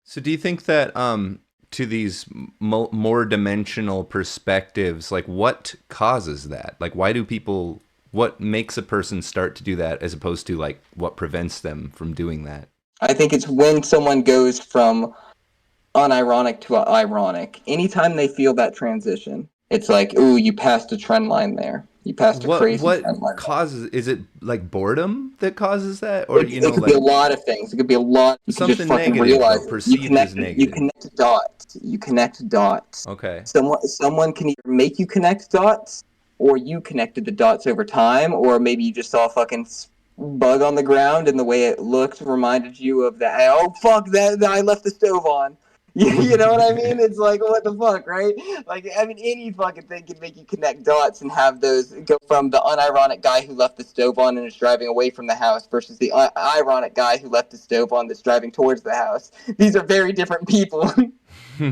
So do you think that to these more dimensional perspectives, like what causes that? Like why do people what makes a person start to do that as opposed to like what prevents them from doing that? I think it's when someone goes from unironic to ironic. Anytime they feel that transition, it's like, ooh, you passed a trend line there. You passed a crazy What trend line there. causes, is it like boredom that causes that, or It could be a like lot of things. It could be a lot. You could just something fucking negative though, realize it. perceived as You negative? connect dots. You connect dots. Okay. Someone can either make you connect dots, or you connected the dots over time, or maybe you just saw a fucking bug on the ground and the way it looked reminded you of that. Oh fuck, that I left the stove on. You know what I mean? It's like, what the fuck, right? Like, I mean, any fucking thing can make you connect dots and have those go from the unironic guy who left the stove on and is driving away from the house versus the ironic guy who left the stove on that's driving towards the house. These are very different people. You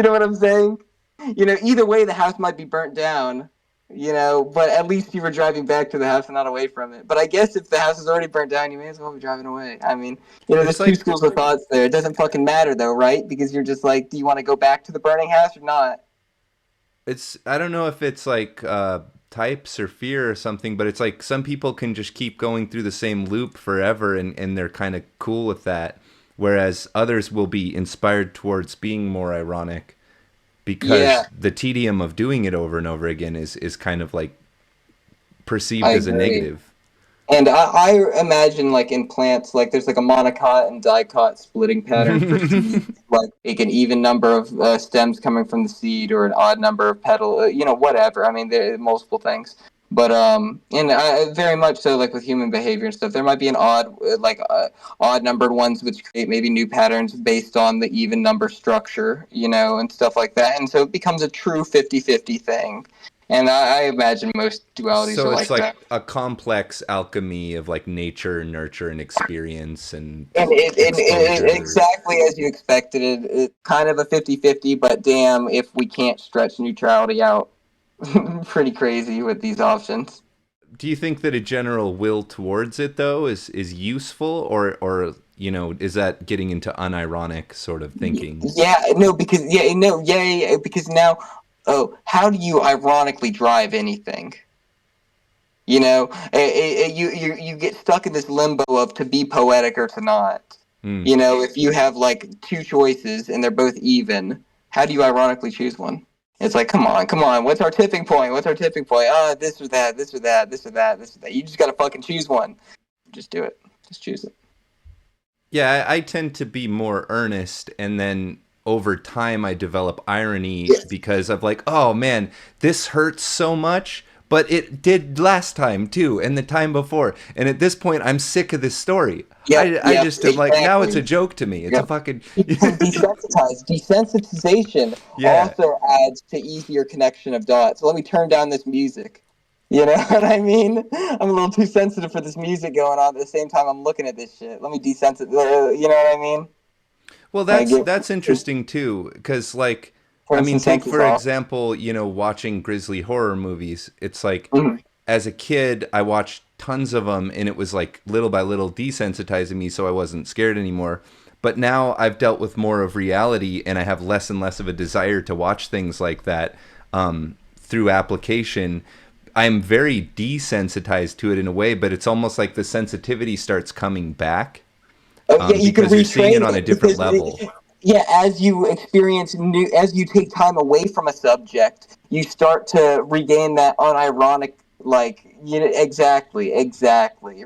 know what I'm saying? Either way, the house might be burnt down, but at least you were driving back to the house and not away from it. But I guess if the house is already burnt down, you may as well be driving away. I mean, It's there's two like schools of thoughts there. It doesn't fucking matter though, right? Because you're just like, do you want to go back to the burning house or not? it's I don't know if it's like types or fear or something, but it's like some people can just keep going through the same loop forever and they're kind of cool with that, whereas others will be inspired towards being more ironic Yeah, because the tedium of doing it over and over again is kind of like I perceived as a agree. negative. And I imagine like in plants, like there's like a monocot and dicot splitting pattern for seeds, like an even number of stems coming from the seed or an odd number of petal, whatever. I mean, there are multiple things. But and very much so, like with human behavior and stuff, there might be an odd numbered ones which create maybe new patterns based on the even number structure, and stuff like that. And so it becomes a true 50-50 thing. And I imagine most dualities So are it's like like that. a complex alchemy of like nature, nurture, and experience and And exposure. exactly as you expected it. It's kind of a 50-50, but damn if we can't stretch neutrality out pretty crazy with these options. Do you think that a general will towards it though is useful, or is that getting into unironic sort of thinking? Yeah, no, because yeah, no, yeah, yeah, yeah, because now, oh, how do you ironically drive anything? You get stuck in this limbo of to be poetic or to not. Hmm. If you have like two choices and they're both even, how do you ironically choose one? It's like, come on, what's our tipping point? What's our tipping point? This or that, this or that, this or that, this or that. You just gotta fucking choose one. Just do it. Just choose it. Yeah, I tend to be more earnest, and then over time I develop irony Yes. because of like, oh man, this hurts so much, but it did last time too, and the time before. And at this point, I'm sick of this story. Yep. I Yep. just am like, now it's a Exactly. joke to me. It's a Yep. fucking You become desensitized. Desensitization yeah. also adds to easier connection of dots. So let me turn down this music. You know what I mean? I'm a little too sensitive for this music going on at the same time I'm looking at this shit. Let me desensitize. You know what I mean? Well, Like get that's interesting too, because like, I turn mean, some take senses for off. example, watching grisly horror movies. It's like, Mhm. as a kid, I watched tons of them, and it was like little by little desensitizing me, so I wasn't scared anymore. But now I've dealt with more of reality, and I have less and less of a desire to watch things like that through application. I'm very desensitized to it in a way, but it's almost like the sensitivity starts coming back Oh yeah, you can because you're seeing it retrain on a it different because level. yeah, as you experience as you take time away from a subject, you start to regain that unironic, like exactly,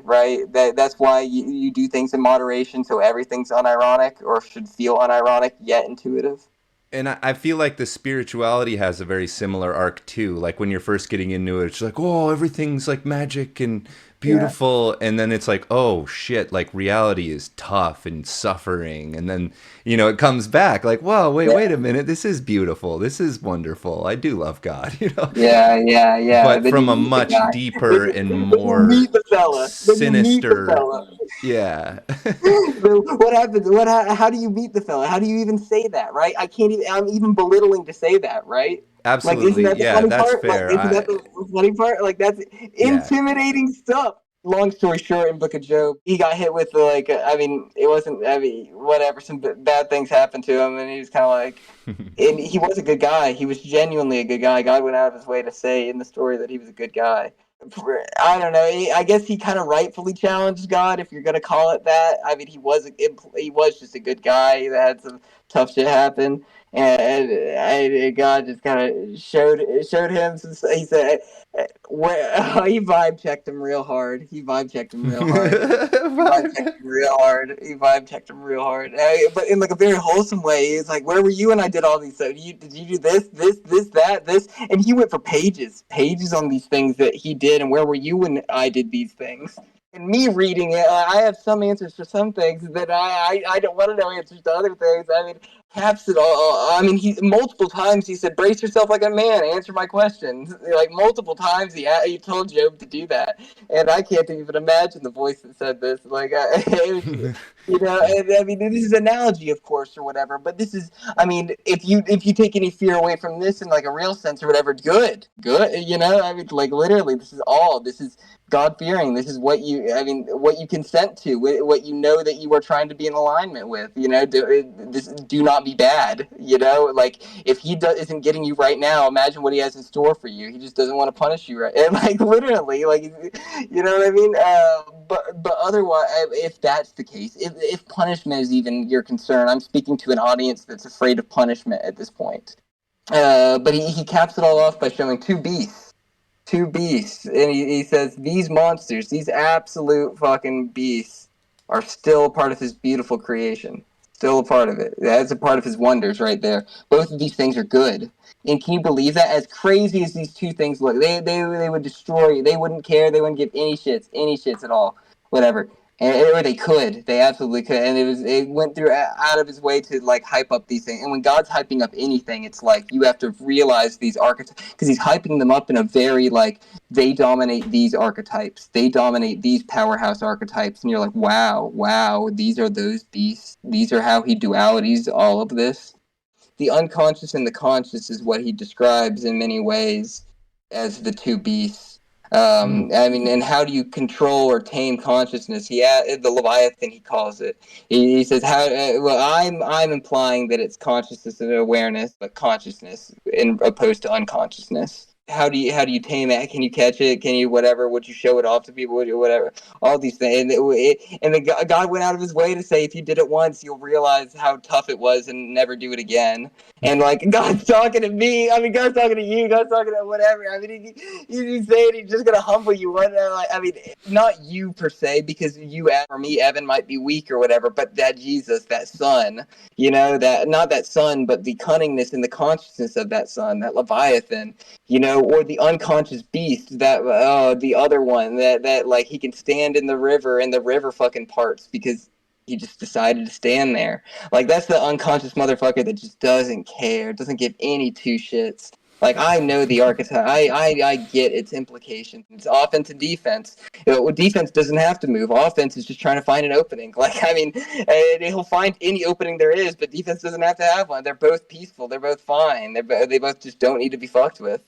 right. That's why you do things in moderation, so everything's unironic or should feel unironic yet intuitive. And I feel like the spirituality has a very similar arc too. Like when you're first getting into it, it's like, oh, everything's like magic and Yeah. beautiful. And then it's like, oh shit, like reality is tough and suffering. And then, it comes back like, whoa, wait a minute. This is beautiful. This is wonderful. I do love God. Yeah. But Then you from a meet the much guy. deeper and Then you more meet the fella. Then you meet the sinister, fella. yeah. So what happens? How do you meet the fella? How do you even say that? Right? I can't even. I'm even belittling to say that. Right? Like, isn't Absolutely. that the Yeah, funny that's part? Like, fair. isn't that I the funny part? Like, that's yeah. intimidating stuff. long story short, in Book of Job, he got hit with like, I mean, it wasn't, I mean, whatever, some bad things happened to him, and he was kind of like, and he was a good guy. He was genuinely a good guy. God went out of his way to say in the story that he was a good guy. I don't know. I guess he kind of rightfully challenged God, if you're gonna call it that. I mean, he was just a good guy that had some tough shit happen, and God just kind of showed him. He said, he vibe checked him real hard. He vibe checked him real hard. He vibe checked him real hard. He vibe checked him real hard. But in like a very wholesome way. He's like, "Where were you when I did all these? So did you do this, that, this?" And he went for pages on these things that he did. And where were you when I did these things? And me reading it, I have some answers for some things that I don't want to know answers to other things. I mean, caps it all. I mean, he multiple times he said, "Brace yourself like a man. Answer my questions." Like multiple times he told Job to do that, and I can't even imagine the voice that said this. Like, you know, and, I mean, this is an analogy, of course, or whatever. But this is, I mean, if you take any fear away from this in like a real sense or whatever, good. You know, I mean, like literally, this is God fearing. This is what you consent to, what you know that you are trying to be in alignment with. You know, do not be bad. You know, like if he isn't getting you right now, imagine what he has in store for you. He just doesn't want to punish you, right? And like literally, like you know what I mean. But otherwise, if that's the case, if punishment is even your concern, I'm speaking to an audience that's afraid of punishment at this point. But he caps it all off by showing two beasts, and he says these monsters, these absolute fucking beasts, are still a part of his beautiful creation. Still a part of it. That's a part of his wonders right there. Both of these things are good. And can you believe that? As crazy as these two things look, they would destroy you. They wouldn't care. They wouldn't give any shits at all. Whatever. Or they could. They absolutely could. And it went through out of his way to like hype up these things. And when God's hyping up anything, it's like you have to realize these archetypes, because he's hyping them up in a very like, they dominate these archetypes. They dominate these powerhouse archetypes. And you're like, wow, these are those beasts. These are how he dualities all of this. The unconscious and the conscious is what he describes in many ways as the two beasts. I mean, and how do you control or tame consciousness? The Leviathan, he calls it. He says, "How?" Well, I'm implying that it's consciousness and awareness, but consciousness in opposed to unconsciousness. How do you tame it? Can you catch it? Can you whatever? Would you show it off to people? Would you whatever? All these things, and the God went out of his way to say, if you did it once, you'll realize how tough it was and never do it again. And like God's talking to me, I mean, God's talking to you, God's talking to whatever. I mean, he's saying he's just gonna humble you. I mean, not you per se, because you or me, Evan, might be weak or whatever, but that Jesus, that Son, you know, that not that Son, but the cunningness and the consciousness of that Son, that Leviathan, you know, or the unconscious beast, that the other one that like he can stand in the river and the river fucking parts because he just decided to stand there. Like that's the unconscious motherfucker that just doesn't care, doesn't give any two shits. Like I know the archetype, I get its implications. It's offense and defense. You know, defense doesn't have to move. Offense is just trying to find an opening. Like I mean, he'll find any opening there is, but defense doesn't have to have one. They're both peaceful. They're both fine. They both just don't need to be fucked with.